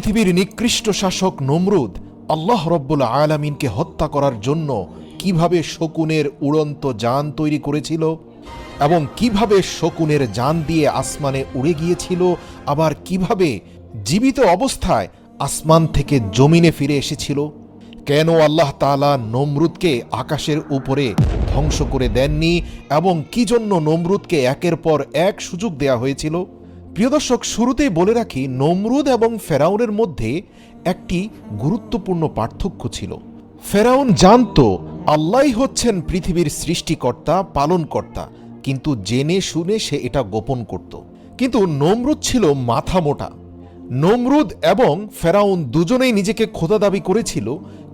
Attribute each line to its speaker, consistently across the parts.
Speaker 1: পৃথিবীর নিকৃষ্ট শাসক নমরুদ আল্লাহ রব্বুল আলামিনকে হত্যা করার জন্য কিভাবে শকুনের উড়ন্ত যান তৈরি করেছিল এবং কিভাবে শকুনের যান দিয়ে আসমানে উড়ে গিয়েছিল, আবার কিভাবে জীবিত অবস্থায় আসমান থেকে জমিনে ফিরে এসেছিল। কেন আল্লাহ তাআলা নমরুদকে আকাশের উপরে ধ্বংস করে দেননি এবং কি জন্য নমরুদকে একের পর এক সুযোগ দেয়া হয়েছিল। প্রিয় দর্শক, শুরুতেই বলে রাখি, নমরুদ এবং ফেরাউনের মধ্যে একটি গুরুত্বপূর্ণ পার্থক্য ছিল। ফেরাউন জানত আল্লাহই হচ্ছেন পৃথিবীর সৃষ্টিকর্তা, পালনকর্তা, কিন্তু জেনে শুনে সে এটা গোপন করত। কিন্তু নমরুদ ছিল মাথা মোটা। নমরুদ এবং ফেরাউন দুজনেই নিজেকে খোদা দাবি করেছিল,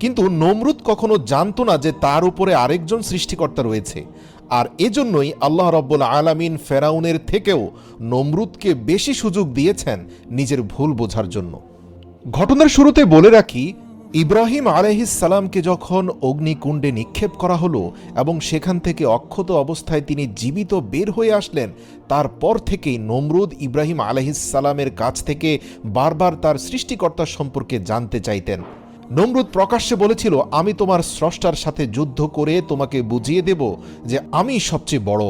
Speaker 1: কিন্তু নমরুদ কখনো জানত না যে তার উপরে আরেকজন সৃষ্টিকর্তা রয়েছে। আর এজন্যই আল্লাহ রাব্বুল আলামিন ফেরাউনের থেকেও নমরুদকে বেশি সুযোগ দিয়েছেন নিজের ভুল বোঝার জন্য। ঘটনার শুরুতে বলে রাখি, ইব্রাহিম আলাইহিস সালামকে যখন অগ্নিকুণ্ডে নিক্ষেপ করা হলো এবং সেখান থেকে অক্ষত অবস্থায় তিনি জীবিত বের হয়ে আসলেন, তারপর থেকেই নমরুদ ইব্রাহিম আলাইহিস সালামের কাছ থেকে বারবার তার সৃষ্টিকর্তা সম্পর্কে জানতে চাইতেন। নমরুদ প্রকাশ্যে বলেছিল, আমি তোমার স্রষ্টার সাথে যুদ্ধ করে তোমাকে বুঝিয়ে দেব যে আমি সবচেয়ে বড়।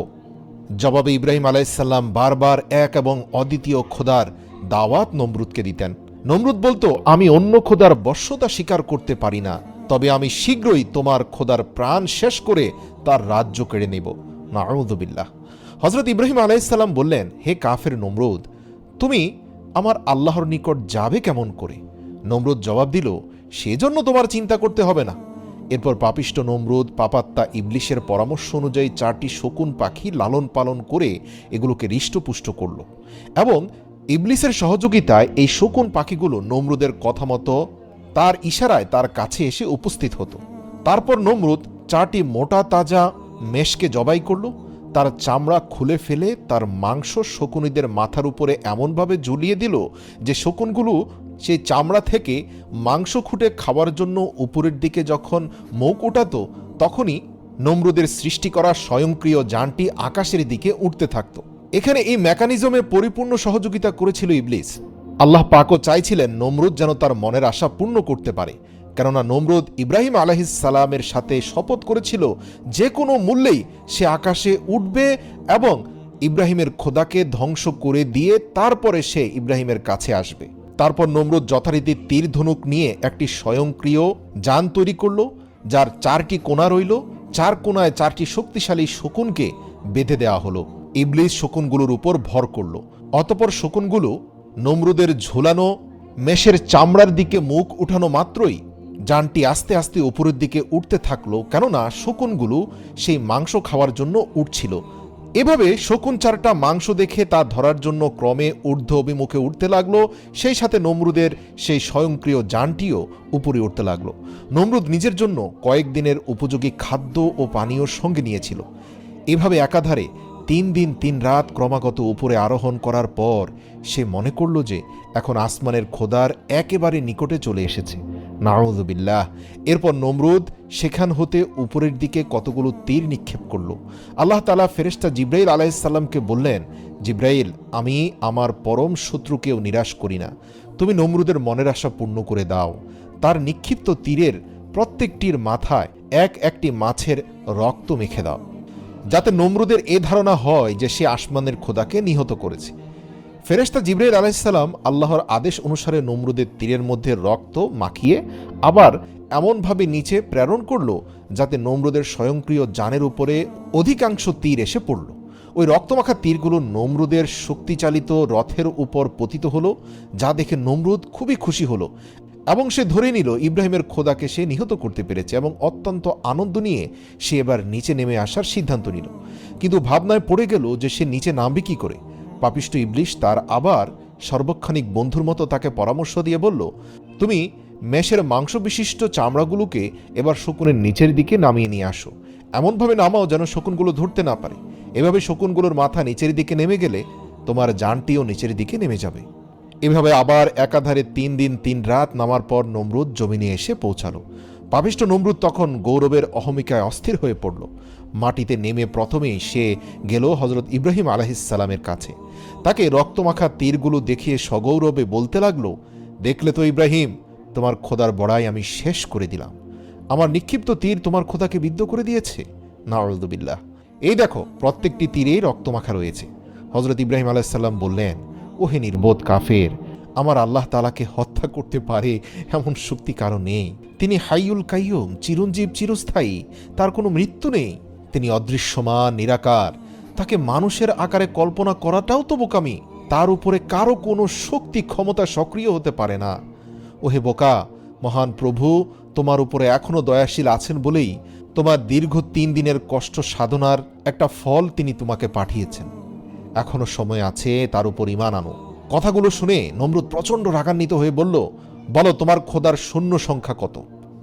Speaker 1: জবাবে ইব্রাহিম আলাইহিস সালাম বারবার এক এবং অদ্বিতীয় খোদার দাওয়াত নমরুদকে দিতেন। নমরুদ বলতো, আমি অন্য খোদার বশ্যতা স্বীকার করতে পারি না, তবে আমি শীঘ্রই তোমার খোদার প্রাণ শেষ করে তার রাজ্য কেড়ে নেব। নাউযুবিল্লাহ। হযরত ইব্রাহিম আলাইহিস সালাম বললেন, হে কাফের নমরুদ, তুমি আমার আল্লাহর নিকট যাবে কেমন করে? নমরুদ জবাব দিল, সেজন্য তোমার চিন্তা করতে হবে না। এরপর পাপিষ্ট নমরুদ পাপাত্তা ইবলিশের পরামর্শ অনুযায়ী 4টি শকুন পাখি লালন পালন করে এগুলোকে হৃষ্টপুষ্ট করল এবং ইবলিসের সহযোগিতায় এই শকুন পাখিগুলো নমরুদের কথা মতো তার ইশারায় তার কাছে এসে উপস্থিত হতো। তারপর নমরুদ 4টি মোটা তাজা মেষকে জবাই করল, তার চামড়া খুলে ফেলে তার মাংস শকুনিদের মাথার উপরে এমনভাবে ঝুলিয়ে দিল যে শকুনগুলো সেই চামড়া থেকে মাংস খুঁটে খাওয়ার জন্য উপরের দিকে যখন মুখ উঠাতো, তখনই নমরুদের সৃষ্টি করা স্বয়ংক্রিয় যানটি আকাশের দিকে উঠতে থাকত। এখানে এই মেকানিজমে পরিপূর্ণ সহযোগিতা করেছিল ইবলিস। আল্লাহ পাকও চাইছিলেন নমরুদ যেন তার মনের আশা পূর্ণ করতে পারে, কেননা নমরুদ ইব্রাহিম আলাইহিস সালামের সাথে শপথ করেছিল যে কোনো মূল্যেই সে আকাশে উঠবে এবং ইব্রাহিমের খোদাকে ধ্বংস করে দিয়ে তারপরে সে ইব্রাহিমের কাছে আসবে। তারপর নমরুদ যথারীতি তীর ধনুক নিয়ে একটি স্বয়ংক্রিয় যান তৈরি করল, যার 4টি কোণা রইল। 4 কোণায় 4টি শক্তিশালী শকুনকে বেঁধে দেওয়া হলো। ইবলিস শকুনগুলোর উপর ভর করল। অতপর শকুনগুলো নমরুদের ঝুলানো মেষের চামড়ার দিকে মুখ উঠানো মাত্রই যানটি আস্তে আস্তে উপরের দিকে উঠতে থাকলো, কেননা শকুনগুলো সেই মাংস খাওয়ার জন্য উঠছিল। এভাবে শকুন 4টা মাংস দেখে তা ধরার জন্য ক্রমে ঊর্ধ্ব অভিমুখে উঠতে লাগলো। সেই সাথে নমরুদের সেই স্বয়ংক্রিয় যানটিও উপরে উঠতে লাগলো। নমরুদ নিজের জন্য কয়েকদিনের উপযোগী খাদ্য ও পানীয় সঙ্গে নিয়েছিল। এভাবে একাধারে 3 দিন 3 রাত ক্রমাগত উপরে আরোহণ করার পর সে মনে করল যে এখন আসমানের খোদার একেবারে নিকটে চলে এসেছে। নাউযুবিল্লাহ। এরপর নমরুদ সেখান হতে উপরের দিকে কতগুলো তীর নিক্ষেপ করল। আল্লাহ তাআলা ফেরেশতা জিবরাইল আলাইহিস সালামকে বললেন, জিবরাইল, আমি আমার পরম শত্রুকেও নিরাশ করি না, তুমি নমরুদের মনের আশা পূর্ণ করে দাও। তার নিক্ষিপ্ত তীরের প্রত্যেকটির মাথায় একটি মাছের রক্ত মেখে দাও, যাতে নমরুদের এ ধারণা হয় যে সে আসমানের খোদাকে নিহত করেছে। ফেরেশতা জিবরাইল আলাইহিস সালাম আল্লাহর আদেশ অনুসারে নমরুদের তীরের মধ্যে রক্ত মাখিয়ে আবার এমনভাবে নিচে প্রেরণ করল যাতে নমরুদের স্বয়ংক্রিয় যানের উপরে অধিকাংশ তীর এসে পড়ল। ওই রক্তমাখা তীরগুলো নমরুদের শক্তিচালিত রথের উপর পতিত হলো, যা দেখে নমরুদ খুবই খুশি হলো এবং সে ধরে নিল ইব্রাহিমের খোদাকে সে নিহত করতে পেরেছে এবং অত্যন্ত আনন্দ নিয়ে সে এবার নিচে নেমে আসার সিদ্ধান্ত নিল। কিন্তু ভাবনায় পড়ে গেল যে সে নিচে নামবে কি করে। পাপিষ্ট ইবলিশ তার আবার সর্বক্ষণিক বন্ধুর মতো তাকে পরামর্শ দিয়ে বলল, তুমি মেষের মাংস বিশিষ্ট চামড়াগুলোকে এবার শকুনের নিচের দিকে নামিয়ে নিয়ে আসো, এমনভাবে নামাও যেন শকুনগুলো ধরতে না পারে। এভাবে শকুনগুলোর মাথা নিচের দিকে নেমে গেলে তোমার যানটিও নিচের দিকে নেমে যাবে। এভাবে আবার একাধারে 3 দিন 3 রাত নামার পর নমরুদ জমিনে এসে পৌঁছালো। পাপিষ্ট নমরুদ তখন গৌরবের অহমিকায় অস্থির হয়ে পড়ল। মাটিতে নেমে প্রথমেই সে গেল হযরত ইব্রাহিম আলাইহিস সালামের কাছে। তাকে রক্তমাখা তীরগুলো দেখিয়ে সগৌরবে বলতে লাগলো, দেখলে তো ইব্রাহিম, তোমার খোদার বড়াই আমি শেষ করে দিলাম। আমার নিক্ষিপ্ত তীর তোমার খোদাকে বিদ্ধ করে দিয়েছে। নাউযুবিল্লাহ। এই দেখো, প্রত্যেকটি তীরেই রক্তমাখা রয়েছে। হযরত ইব্রাহিম আলাইহিসসালাম বললেন, ওহে নির্বোধ কাফের, আমার আল্লাহ তাআলাকে হত্যা করতে পারে এমন শক্তি কারো নেই। তিনি হাইয়ুল কাইয়ুম, চিরঞ্জীব, চিরস্থায়ী, তার কোনো মৃত্যু নেই। তিনি অদৃশ্যমান, নিরাকার, তাকে মানুষের আকারে কল্পনা করাটাও তো বোকামি। তার উপরে কারো কোনো শক্তি ক্ষমতা সক্রিয় হতে পারে না। ওহে বোকা, মহান প্রভু তোমার উপরে এখনো দয়াশীল আছেন বলেই তোমার দীর্ঘ 3 দিনের কষ্ট সাধনার একটা ফল তিনি তোমাকে পাঠিয়েছেন। এখনো সময় আছে, তার উপর ঈমান আনো। কথাগুলো শুনে নমরুদ প্রচণ্ড রাগান্বিত হয়ে বলল, বলো তোমার খোদার সৈন্য সংখ্যা কত?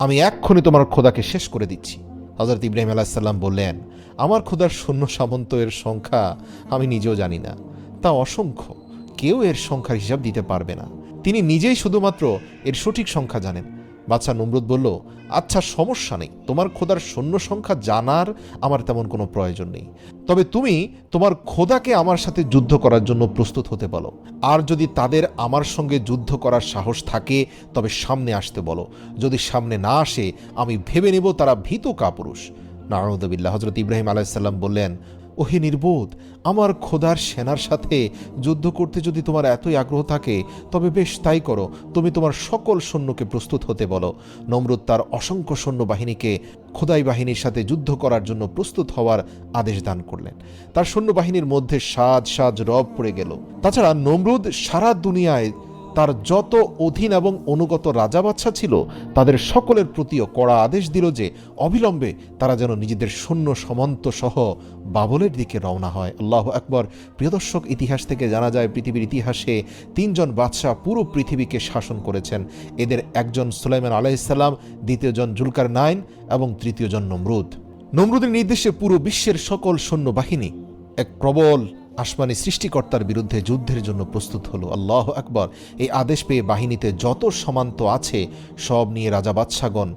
Speaker 1: আমি এক্ষুনি তোমার খোদাকে শেষ করে দিচ্ছি। হযরত ইব্রাহিম আলাইহিস সালাম বললেন, আমার খোদার সৈন্য সামন্ত এর সংখ্যা আমি নিজেও জানি না, তা অসংখ্য, কেউ এর সংখ্যার হিসাব দিতে পারবে না। তিনি নিজেই শুধুমাত্র এর সঠিক সংখ্যা জানেন। বাদশা নমরুদ বলল, আচ্ছা সমস্যা নেই, তোমার খোদার সৈন্য সংখ্যা জানার আমার তেমন কোনো প্রয়োজন নেই। তবে তুমি তোমার খোদাকে আমার সাথে যুদ্ধ করার জন্য প্রস্তুত হতে বলো। আর যদি তাদের আমার সঙ্গে যুদ্ধ করার সাহস থাকে তবে সামনে আসতে বলো। যদি সামনে না আসে আমি ভেবে নেব তারা ভীত কাপুরুষ। নাউযুবিল্লাহ। হযরত ইব্রাহিম আলাইহিস সালাম বললেন, ওহে নির্বোধ, আমার খোদার সেনার সাথে যুদ্ধ করতে যদি তোমার এতই আগ্রহ থাকে তবে বেশ তাই করো। তুমি তোমার সকল সৈন্যকে প্রস্তুত হতে বলো। নমরুদ তার অসংখ্য সৈন্যবাহিনীকে খোদাই বাহিনীর সাথে যুদ্ধ করার জন্য প্রস্তুত হওয়ার আদেশ দান করলেন। তার সৈন্যবাহিনীর মধ্যে সাজ সাজ রব পড়ে গেল। তাছাড়া নমরুদ সারা দুনিয়ায় তার যত অধীন এবং অনুগত রাজা বাদশা ছিল তাদের সকলের প্রতিও কড়া আদেশ দিল যে অবিলম্বে তারা যেন নিজেদের সৈন্য সামন্ত সহ বাবলের দিকে রওনা হয়। আল্লাহু আকবার। প্রিয় দর্শক, ইতিহাস থেকে জানা যায় পৃথিবীর ইতিহাসে 3 জন বাদশা পুরো পৃথিবীকে শাসন করেছেন। এদের একজন সুলাইমান আলাইহিস সালাম, দ্বিতীয়জন জুলকারনাইন এবং তৃতীয়জন নমরুদ। নমরুদের নির্দেশে পুরো বিশ্বের সকল সৈন্যবাহিনী এক প্রবল আসমানি সৃষ্টিকর্তার বিরুদ্ধে যুদ্ধের জন্য প্রস্তুত হলো। আল্লাহু আকবার। এই আদেশ পেয়ে বাহিনীতে যত সমান্ত আছে সব নিয়ে রাজা বাদশাগণ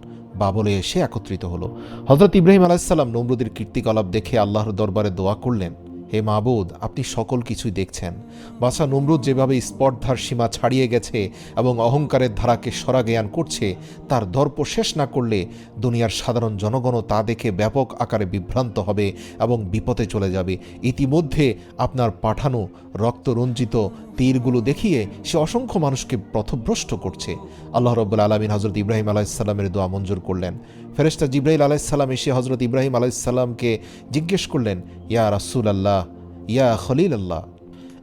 Speaker 1: বাবলে এসে একত্রিত হলো। হযরত ইব্রাহিম আলাইহিস সালাম নমরুদের কীর্তিকলাপ দেখে আল্লাহর দরবারে দোয়া করলেন, হে মাবুদ, আপনি সকল কিছুই দেখছেন। বাদশা নমরুদ যেভাবে স্পর্ধার সীমা ছাড়িয়ে গেছে এবং অহংকারের ধারাকে সরাজ্ঞান করছে, তার দর্প শেষ না করলে দুনিয়ার সাধারণ জনগণও তা দেখে ব্যাপক আকারে বিভ্রান্ত হবে এবং বিপদে চলে যাবে। ইতিমধ্যে আপনার পাঠানো রক্তরঞ্জিত তীরগুলো দেখিয়ে সে অসংখ্য মানুষকে পথভ্রষ্ট করছে। আল্লাহ রাব্বুল আলামিন হযরত ইব্রাহিম আলাইহিস সালামের দোয়া মঞ্জুর করলেন। ফেরেশতা জিবরাইল আলাইহিস সালাম এসে হযরত ইব্রাহিম আলাইহিস সালামকে জিজ্ঞেস করলেন, ইয়া রাসূলুল্লাহ, ইয়া খলিলুল্লাহ,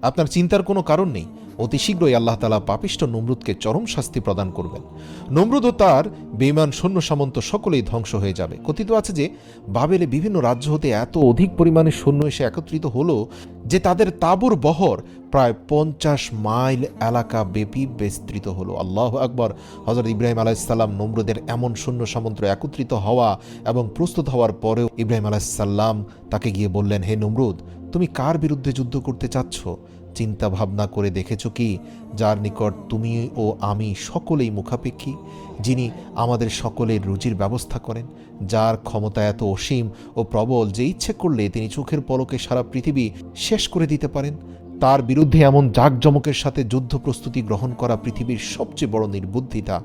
Speaker 1: আপনার চিন্তার কোনো কারণ নেই, অতি শীঘ্রই আল্লাহ তাআলা পাপিষ্ঠ নমরুদকে চরম শাস্তি প্রদান করবেন। নমরুদ ও তার বেঈমান সৈন্য সামন্ত সকলেই ধ্বংস হয়ে যাবে। কথিত আছে যে বাবেলে বিভিন্ন রাজ্য হতে এত অধিক পরিমাণে সৈন্য এসে একত্রিত হলো যে তাদের তাঁবুর বহর প্রায় 50 মাইল এলাকা ব্যাপী বিস্তৃত হলো। আল্লাহু আকবার। হযরত ইব্রাহিম আলাইহিস সালাম নমরুদের এমন সৈন্য সামন্ত একত্রিত হওয়া এবং প্রস্তুত হওয়ার পরেও ইব্রাহিম আলাইহিস সালাম তাকে গিয়ে বললেন, হে নমরুদ, তুমি কার বিরুদ্ধে যুদ্ধ করতে চাচ্ছ? চিন্তা ভাবনা করে দেখেছ কি যার নিকট তুমি ও আমি সকলেই মুখাপেক্ষী, যিনি আমাদের সকলের রুজির ব্যবস্থা করেন, যার ক্ষমতা এত অসীম ও প্রবল যে ইচ্ছে করলে তিনি চোখের পলকে সারা পৃথিবী শেষ করে দিতে পারেন। তার বিরুদ্ধে এমন জাঁকজমকের সাথে যুদ্ধ প্রস্তুতি গ্রহণ করা পৃথিবীর সবচেয়ে বড় নির্বুদ্ধিতা।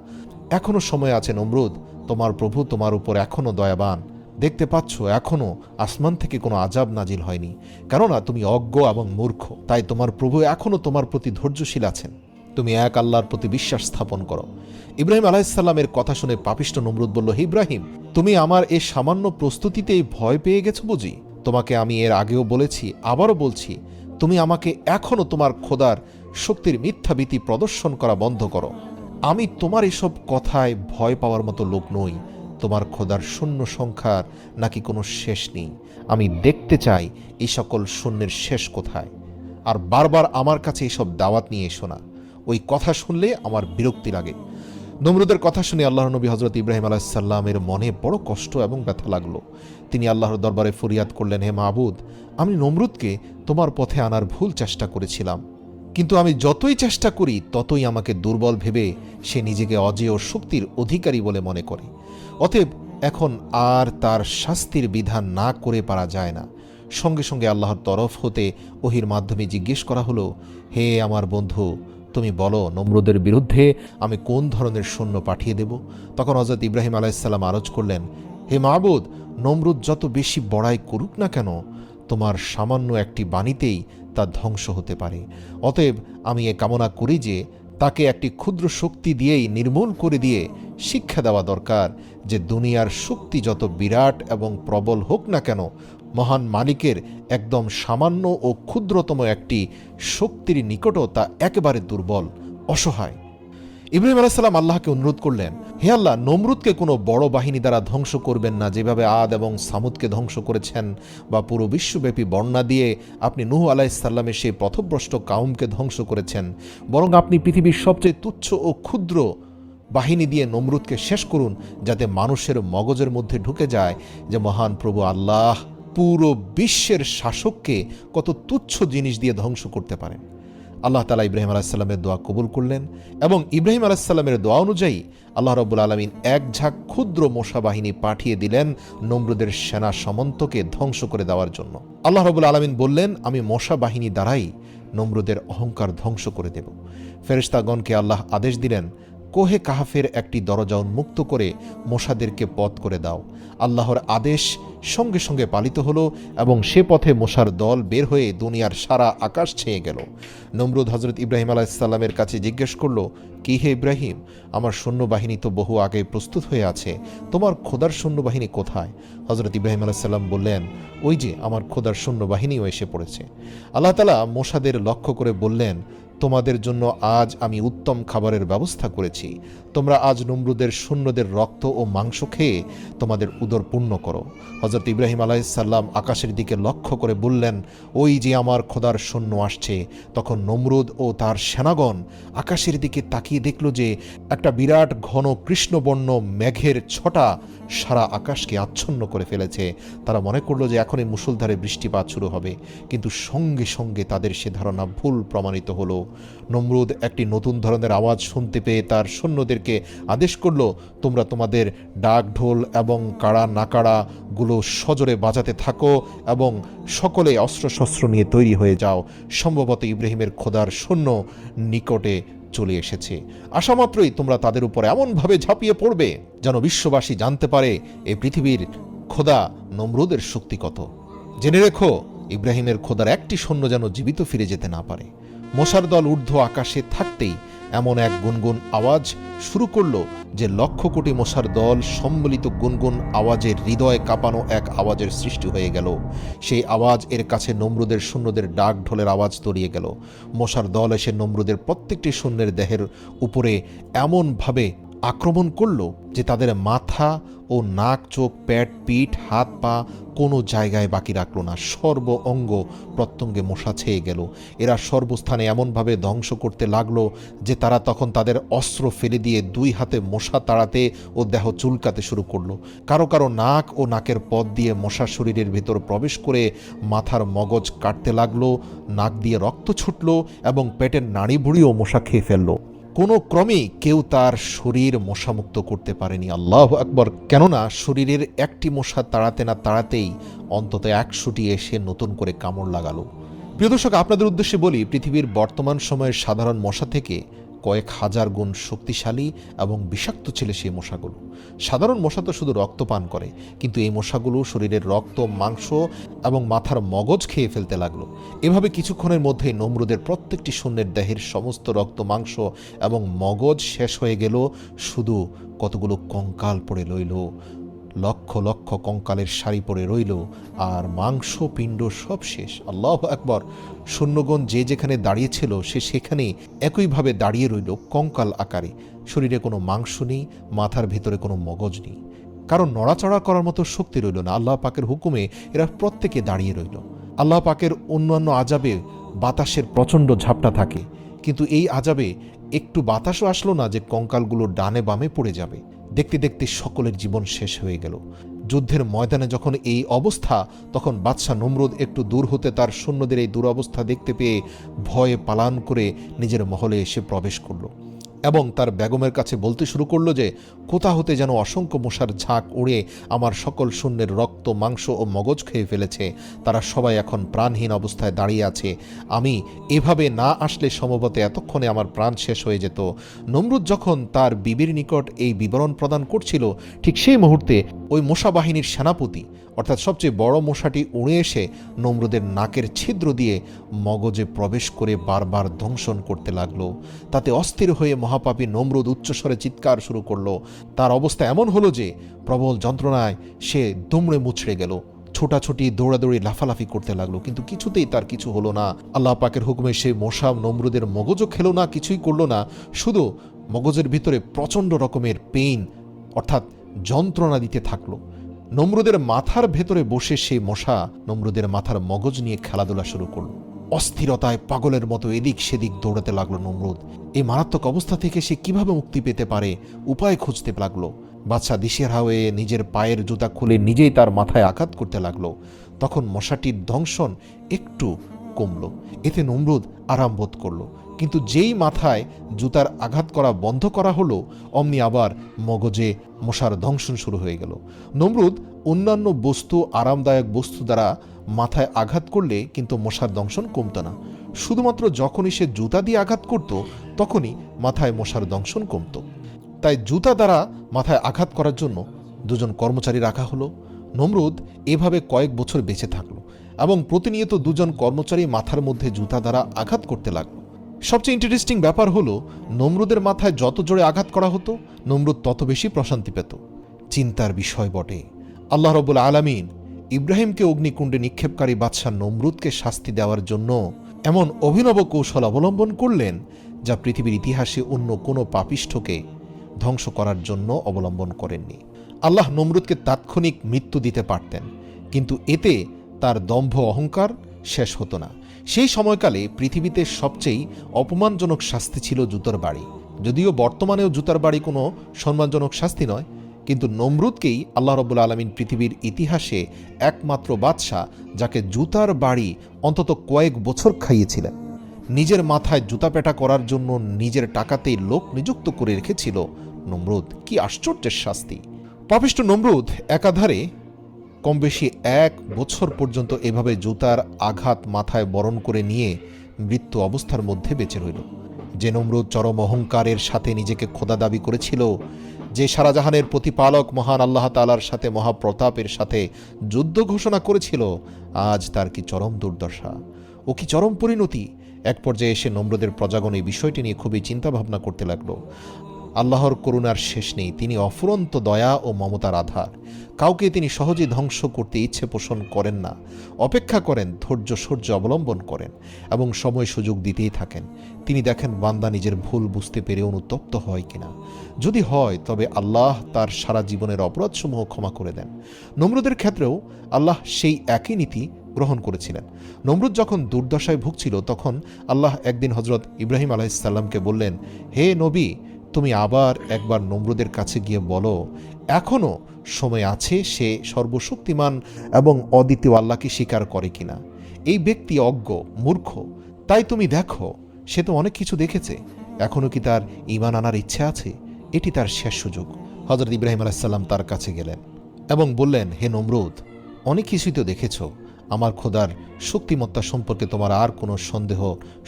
Speaker 1: এখনো সময় আছে নমরুদ, তোমার প্রভু তোমার উপর এখনো দয়াবান। দেখতে পাচ্ছ এখনও আসমান থেকে কোনো আযাব নাজিল হয়নি, কেননা তুমি অজ্ঞ এবং মূর্খ। তাই তোমার প্রভু এখনও তোমার প্রতি ধৈর্যশীল আছেন। তুমি এক আল্লাহর প্রতি বিশ্বাস স্থাপন করো। ইব্রাহিম আলাইহিস সালামের কথা শুনে পাপিষ্ঠ নমরুদ বলল, হে ইব্রাহিম, তুমি আমার এই সামান্য প্রস্তুতিতেই ভয় পেয়ে গেছো বুঝি? তোমাকে আমি এর আগেও বলেছি, আবারও বলছি, তুমি আমাকে এখনও তোমার খোদার শক্তির মিথ্যাভীতি প্রদর্শন করা বন্ধ করো। আমি তোমার এসব কথায় ভয় পাওয়ার মতো লোক নই। তোমার খোদার শূন্য সংখ্যার নাকি কোনো শেষ নেই। আমি দেখতে চাই এই সকল শূন্যের শেষ কোথায়। আর বারবার আমার কাছে এসব দাওয়াত নিয়ে এসো না, ওই কথা শুনলে আমার বিরক্তি লাগে। নমরুদের কথা শুনে আল্লাহর নবী হযরত ইব্রাহিম আলাইহিস সালামের মনে বড় কষ্ট এবং ব্যথা লাগলো। তিনি আল্লাহর দরবারে ফরিয়াদ করলেন, হে মাবুদ, আমি নমরুদকে তোমার পথে আনার ভুল চেষ্টা করেছিলাম, কিন্তু আমি যতই চেষ্টা করি ততই আমাকে দুর্বল ভেবে সে নিজেকে অজেয় শক্তির অধিকারী বলে মনে করে। অতএব এখন আর তার শাস্তির বিধান না করে পারা যায় না। সঙ্গে সঙ্গে আল্লাহর তরফ হতে ওহির মাধ্যমে জিজ্ঞেস করা হলো, হে আমার বন্ধু, তুমি বলো নমরুদের বিরুদ্ধে আমি কোন ধরনের সৈন্য পাঠিয়ে দেব। তখন হযরত ইব্রাহিম আলাইহিসসালাম আরজ করলেন, হে মাবুদ, নমরুদ যত বেশি বড়াই করুক না কেন, তোমার সামান্য একটি বাণীতেই তা ধ্বংস হতে পারে। অতএব আমি এ কামনা করি যে তাকে একটি ক্ষুদ্র শক্তি দিয়েই নির্মূল করে দিয়ে শিক্ষা দেওয়া দরকার যে দুনিয়ার শক্তি যত বিরাট এবং প্রবল হোক না কেন, মহান মালিকের একদম সামান্য ও ক্ষুদ্রতম একটি শক্তির নিকটও তা একেবারে দুর্বল, অসহায়। ইব্রাহিম আলাইহিস সালাম আল্লাহকে অনুরোধ করলেন, হে আল্লাহ, নমরুদকে কোনো বড় বাহিনী দ্বারা ধ্বংস করবেন না, যেভাবে আদ এবং সামুদকে ধ্বংস করেছেন, বা পুরো বিশ্বব্যাপী বন্যা দিয়ে আপনি নূহ আলাইহিস সালামের সেই পথভ্রষ্ট কাউমকে ধ্বংস করেছেন। বরং আপনি পৃথিবীর সবচেয়ে তুচ্ছ ও ক্ষুদ্র বাহিনী দিয়ে নমরুদকে শেষ করুন, যাতে মানুষের মগজের মধ্যে ঢুকে যায় যে মহান প্রভু আল্লাহ পুরো বিশ্বের শাসককে কত তুচ্ছ জিনিস দিয়ে ধ্বংস করতে পারেন। আল্লাহ তাআলা ইব্রাহিম আলাইহিস সালামের দোয়া কবুল করলেন এবং ইব্রাহিম আলাইহিস সালামের দোয়া অনুযায়ী আল্লাহ রাব্বুল আলামিন এক ঝাঁক ক্ষুদ্র মশা বাহিনী পাঠিয়ে দিলেন নমরুদের সেনা সামন্তকে ধ্বংস করে দেওয়ার জন্য। আল্লাহ রাব্বুল আলামিন বললেন, আমি মশা বাহিনী দ্বারাই নমরুদের অহংকার ধ্বংস করে দেব। ফেরেশতাগণকে আল্লাহ আদেশ দিলেন, কোহে কাহাফের একটি দরজা উন্মুক্ত করে মশাদেরকে পথ করে দাও। আল্লাহর আদেশ সঙ্গে সঙ্গে পালিত হলো এবং সে পথে মশার দল বের হয়ে দুনিয়ার সারা আকাশ ছেয়ে গেল। নমরুদ হযরত ইব্রাহিম আলাইহিস সালামের কাছে জিজ্ঞেস করল, কি হে ইব্রাহিম, আমার সৈন্যবাহিনী তো বহু আগে প্রস্তুত হয়ে আছে, তোমার খোদার সৈন্যবাহিনী কোথায়? হযরত ইব্রাহিম আলাইহিস সালাম বললেন, ওই যে আমার খোদার সৈন্যবাহিনীও এসে পড়েছে। আল্লাহ তাআলা মশাদের লক্ষ্য করে বললেন, তোমাদের জন্য আজ আমি উত্তম খাবারের ব্যবস্থা করেছি। তোমরা আজ নমরুদের সৈন্যদের রক্ত ও মাংস খেয়ে তোমাদের উদর পূর্ণ করো। হযরত ইব্রাহিম আলাইহিস সালাম আকাশের দিকে লক্ষ্য করে বললেন, ওই যে আমার খোদার সৈন্য আসছে। তখন নমরুদ ও তার সেনাগণ আকাশের দিকে তাকিয়ে দেখল যে একটা বিরাট ঘন কৃষ্ণবর্ণ মেঘের ছটা সারা আকাশকে আচ্ছন্ন করে ফেলেছে। তারা মনে করল যে এখনই মুষলধারে বৃষ্টিপাত শুরু হবে, কিন্তু সঙ্গে সঙ্গে তাদের সে ধারণা ভুল প্রমাণিত হলো। নমরুদ একটি নতুন ধরনের আওয়াজ শুনতে পেয়ে তার সৈন্যদেরকে আদেশ করল, তোমরা তোমাদের ডাক ঢোল এবং কাড়া নাকাড়াগুলো সজোরে বাজাতে থাকো এবং সকলে অস্ত্রশস্ত্র নিয়ে তৈরি হয়ে যাও। সম্ভবত ইব্রাহিমের খোদার সৈন্য নিকটে চলে এসেছে। আসামাত্রই তোমরা তাদের উপর এমনভাবে ঝাঁপিয়ে পড়বে যেন বিশ্ববাসী জানতে পারে এই পৃথিবীর খোদা নমরুদের শক্তি কত। জেনে রেখো, ইব্রাহিমের খোদার একটি সৈন্য যেন জীবিত ফিরে যেতে না পারে। মশার দল ঊর্ধ্ব আকাশে থাকতেই এমন এক গুনগুন আওয়াজ শুরু করল যে লক্ষ কোটি মশার দল সম্মিলিত গুনগুন আওয়াজে হৃদয় কাঁপানো এক আওয়াজের সৃষ্টি হয়ে গেল। সেই আওয়াজ এর কাছে নমরুদের সৈন্যদের ডাক ঢোলের আওয়াজ তলিয়ে গেল। মশার দল এসে নমরুদের প্রত্যেকটি সৈন্যের দেহের উপরে এমনভাবে আক্রমণ করল যে তাদের মাথা ও নাক, চোখ, পেট, পিঠ, হাত, পা কোনো জায়গায় বাকি রাখল না। সর্ব অঙ্গ প্রত্যঙ্গে মশা ছেয়ে গেল। এরা সর্বস্থানে এমনভাবে ধ্বংস করতে লাগলো যে তারা তখন তাদের অস্ত্র ফেলে দিয়ে দুই হাতে মশা তাড়াতে ও দেহ চুলকাতে শুরু করলো। কারো কারো নাক ও নাকের পথ দিয়ে মশা শরীরের ভিতর প্রবেশ করে মাথার মগজ কাটতে লাগলো, নাক দিয়ে রক্ত ছুটল এবং পেটের নাড়ি ভুড়িও মশা খেয়ে ফেললো। কোনো ক্রমেই কেউ তার শরীর মশামুক্ত করতে পারেনি। আল্লাহু আকবার! কেননা শরীরের একটি মশা তাড়াতে না তাড়াতেই অন্তত 100টি এসে নতুন করে কামড় লাগালো। প্রিয় দর্শক, আপনাদের উদ্দেশ্যে বলি, পৃথিবীর বর্তমান সময়ের সাধারণ মশা থেকে কয়েক হাজার গুণ শক্তিশালী এবং বিষাক্ত ছিল সেই মশাগুলো। সাধারণ মশা তো শুধু রক্ত পান করে, কিন্তু এই মশাগুলো শরীরের রক্ত, মাংস এবং মাথার মগজ খেয়ে ফেলতে লাগলো। এভাবে কিছুক্ষণের মধ্যেই নমরুদের প্রত্যেকটি সৈন্যের দেহের সমস্ত রক্ত, মাংস এবং মগজ শেষ হয়ে গেল। শুধু কতগুলো কঙ্কাল পড়ে রইল, লক্ষ লক্ষ কঙ্কালের সারি পড়ে রইল, আর মাংস পিণ্ড সব শেষ। আল্লাহু আকবার! সৈন্যগণ যে যেখানে দাঁড়িয়েছিল সে সেখানেই একইভাবে দাঁড়িয়ে রইল কঙ্কাল আকারে। শরীরে কোনো মাংস নেই, মাথার ভিতরে কোনো মগজ নেই, কারণ নড়াচড়া করার মতো শক্তি রইল না। আল্লাহ পাকের হুকুমে এরা প্রত্যেকে দাঁড়িয়ে রইল। আল্লাহ পাকের অন্যান্য আযাবে বাতাসের প্রচণ্ড ঝাপটা থাকে, কিন্তু এই আযাবে একটু বাতাসও আসলো না যে কঙ্কালগুলো ডানে বামে পড়ে যাবে। দেখতে দেখতে সকলের জীবন শেষ হয়ে গেল। যুদ্ধের ময়দানে যখন এই অবস্থা, তখন বাদশাহ নমরুদ একটু দূর হতে তার সৈন্যদের এই দুরবস্থা দেখতে পেয়ে ভয়ে পালান করে নিজের মহলে এসে প্রবেশ করল। এবং তার বেগমের কাছে বলতে শুরু করলো যে কোথা হতে যেন অসংখ্য মশার ঝাঁক উড়ে আমার সকল শূন্যের রক্ত, মাংস ও মগজ খেয়ে ফেলেছে। তারা সবাই এখন প্রাণহীন অবস্থায় দাঁড়িয়ে আছে। আমি এভাবে না আসলে সম্ভবত এতক্ষণে আমার প্রাণ শেষ হয়ে যেত। নমরুদ যখন তার বিবির নিকট এই বিবরণ প্রদান করছিল, ঠিক সেই মুহূর্তে ওই মশা বাহিনীর সেনাপতি অর্থাৎ সবচেয়ে বড় মশাটি উড়ে এসে নমরুদের নাকের ছিদ্র দিয়ে মগজে প্রবেশ করে বারবার দংশন করতে লাগলো। তাতে অস্থির হয়ে মহাপাপী নমরুদ উচ্চস্বরে চিৎকার শুরু করলো। তার অবস্থা এমন হলো যে প্রবল যন্ত্রণায় সে দুমড়ে মুচড়ে গেল। ছোটাছুটি, দৌড়াদৌড়ি, লাফালাফি করতে লাগলো, কিন্তু কিছুতেই তার কিছু হলো না। আল্লাহ পাকের হুকুমে সে মশা নমরুদের মগজও খেলো না, কিছুই করলো না। শুধু মগজের ভিতরে প্রচণ্ড রকমের পেইন অর্থাৎ যন্ত্রণা দিতে থাকলো। নমরুদের মাথার ভেতরে বসে সেই মশা নমরুদের মাথার মগজ নিয়ে খেলাধুলা শুরু করলো। অস্থিরতায় পাগলের মতো এদিক সেদিক দৌড়াতে লাগলো নমরুদ। এই মারাত্মক অবস্থা থেকে সে কিভাবে মুক্তি পেতে পারে উপায় খুঁজতে লাগলো। বাদশা দিশেহারা হয়ে নিজের পায়ের জুতা খুলে নিজেই তার মাথায় আঘাত করতে লাগলো। তখন মশাটির দংশন একটু কমলো, এতে নমরুদ আরাম বোধ করলো। কিন্তু যেই মাথায় জুতার আঘাত করা বন্ধ করা হলো, অমনি আবার মগজে মশার দংশন শুরু হয়ে গেল। নমরুদ অন্যান্য বস্তু, আরামদায়ক বস্তু দ্বারা মাথায় আঘাত করলে কিন্তু মশার দংশন কমত না। শুধুমাত্র যখনই সে জুতা দিয়ে আঘাত করত তখনই মাথায় মশার দংশন কমত। তাই জুতা দ্বারা মাথায় আঘাত করার জন্য দুজন কর্মচারী রাখা হলো। নমরুদ এভাবে কয়েক বছর বেঁচে থাকলো এবং প্রতিনিয়ত দুজন কর্মচারী মাথার মধ্যে জুতা দ্বারা আঘাত করতে লাগলো। সবচেয়ে ইন্টারেস্টিং ব্যাপার হলো, নমরুদের মাথায় যত জোরে আঘাত করা হতো নমরুদ তত বেশি প্রশান্তি পেত। চিন্তার বিষয় বটে, আল্লাহ রাব্বুল আলামিন ইব্রাহিমকে অগ্নিকুণ্ডে নিক্ষেপকারী বাদশা নমরুদকে শাস্তি দেওয়ার জন্য এমন অভিনব কৌশল অবলম্বন করলেন যা পৃথিবীর ইতিহাসে অন্য কোনো পাপিষ্ঠকে ধ্বংস করার জন্য অবলম্বন করেননি। আল্লাহ নমরুদকে তাৎক্ষণিক মৃত্যু দিতে পারতেন, কিন্তু এতে তার দম্ভ অহংকার শেষ হতো না। সেই সময়কালে পৃথিবীতে সবচেয়ে অপমানজনক শাস্তি ছিল জুতার বাড়ি। যদিও বর্তমানেও জুতার বাড়ি কোনো সম্মানজনক শাস্তি নয়, কিন্তু নমরুদকেই আল্লাহ রাব্বুল আলামিন পৃথিবীর ইতিহাসে একমাত্র বাদশা যাকে জুতার বাড়ি অন্তত কয়েক বছর খাইয়েছিলেন। নিজের মাথায় জুতা পেটা করার জন্য নিজের টাকাতেই লোক নিযুক্ত করে রেখেছিল নমরুদ। কি আশ্চর্যের শাস্তি! পাপিষ্ঠ নমরুদ একাধারে কম বেশি 1 বছর পর্যন্ত এভাবে জুতার আঘাত মাথায় বরণ করে নিয়ে মৃত্যু অবস্থার মধ্যে বেঁচে রইল। যে নমরুদ চরম অহংকারের সাথে নিজেকে খোদা দাবি করেছিল, যে সারাজাহানের প্রতিপালক মহান আল্লাহ তাআলার সাথে মহাপ্রতাপের সাথে যুদ্ধ ঘোষণা করেছিল, আজ তার কি চরম দুর্দশা ও কি চরম পরিণতি! এক পর্যায়ে এসে নমরুদের প্রজাগণ এই বিষয়টি নিয়ে খুবই চিন্তা ভাবনা করতে লাগলো। আল্লাহর করুণার শেষ নেই, তিনি অফুরন্ত দয়া ও মমতার আধার। কাউকে তিনি সহজে ধ্বংস করতে ইচ্ছে পোষণ করেন না, অপেক্ষা করেন, ধৈর্য সহ্য অবলম্বন করেন এবং সময় সুযোগ দিতেই থাকেন। তিনি দেখেন বান্দা নিজের ভুল বুঝতে পেরে অনুতপ্ত হয় কিনা। যদি হয় তবে আল্লাহ তার সারা জীবনের অপরাধসমূহ ক্ষমা করে দেন। নমরুদের ক্ষেত্রেও আল্লাহ সেই একই নীতি গ্রহণ করেছিলেন। নমরুদ যখন দুর্দশায় ভুগছিল তখন আল্লাহ একদিন হজরত ইব্রাহিম আলাইহিস সালামকে বললেন, হে নবী, তুমি আবার একবার নমরুদের কাছে গিয়ে বলো এখনও সময় আছে সে সর্বশক্তিমান এবং অদ্বিতীয় আল্লাহকে স্বীকার করে কিনা। এই ব্যক্তি অজ্ঞ, মূর্খ, তাই তুমি দেখো সে তো অনেক কিছু দেখেছে, এখনও কি তার ঈমান আনার ইচ্ছে আছে? এটি তার শেষ সুযোগ। হজরত ইব্রাহিম আলাইহিস সালাম তার কাছে গেলেন এবং বললেন, হে নমরুদ, অনেক কিছুই তো দেখেছ, আমার খোদার শক্তিমত্তা সম্পর্কে তোমার আর কোনো সন্দেহ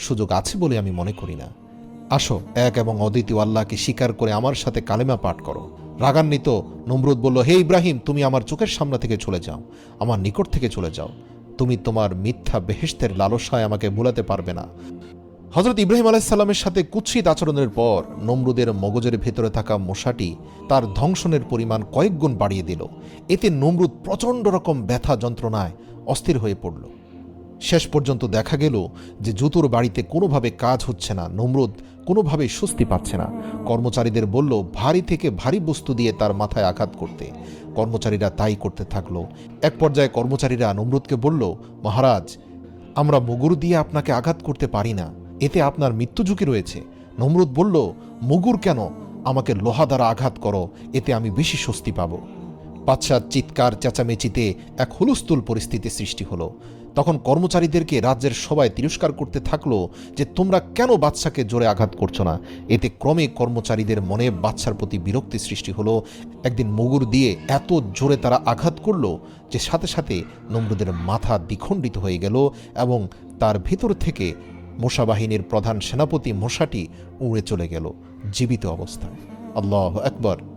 Speaker 1: সুযোগ আছে বলে আমি মনে করি না। আসো, এক এবং অদ্বিতীয় আল্লাহকে স্বীকার করে আমার সাথে কালেমা পাঠ করো। রাগান্বিত নমরুদ বলল, হে ইব্রাহিম, তুমি আমার চোখের সামনে থেকে চলে যাও, আমার নিকট থেকে চলে যাও। তুমি তোমার মিথ্যা বেহেশতের লালসায় আমাকে ভুলাতে পারবে না। হজরত ইব্রাহিম আলাইহিস সালামের সাথে কুৎসিত আচরণের পর নমরুদের মগজের ভেতরে থাকা মশাটি তার ধ্বংসনের পরিমাণ কয়েক গুণ বাড়িয়ে দিল। এতে নমরুদ প্রচণ্ড রকম ব্যথা যন্ত্রণায় অস্থির হয়ে পড়ল। শেষ পর্যন্ত দেখা গেল যে জুতোর বাড়িতে কোনোভাবে কাজ হচ্ছে না। নমরুদ কোনোভাবেই স্বস্তি পাচ্ছে না। কর্মচারীদের বলল ভারী থেকে ভারী বস্তু দিয়ে তার মাথায় আঘাত করতে। কর্মচারীরা তাই করতে থাকলো। এক পর্যায়ে কর্মচারীরা নমরুদকে বলল, মহারাজ, আমরা মুগুর দিয়ে আপনাকে আঘাত করতে পারি না, এতে আপনার মৃত্যু ঝুঁকি রয়েছে। নমরুদ বলল, মুগুর কেন, আমাকে লোহা দ্বারা আঘাত করো, এতে আমি বেশি স্বস্তি পাব। বাদশার চিৎকার চেঁচামেচিতে এক হুলস্থুল পরিস্থিতি সৃষ্টি হলো। তখন কর্মচারীদেরকে রাজ্যের সবাই তিরস্কার করতে থাকলো যে তোমরা কেন বাদশাকে জোরে আঘাত করছো না। এতে ক্রমে কর্মচারীদের মনে বাদশার প্রতি বিরক্তি সৃষ্টি হলো। একদিন মুগুর দিয়ে এত জোরে তারা আঘাত করলো যে সাথে সাথে নমরুদের মাথা দ্বিখণ্ডিত হয়ে গেল এবং তার ভিতর থেকে মূসা বাহিনীর প্রধান সেনাপতি মূসাটি উড়ে চলে গেল জীবিত অবস্থায়। আল্লাহু আকবার।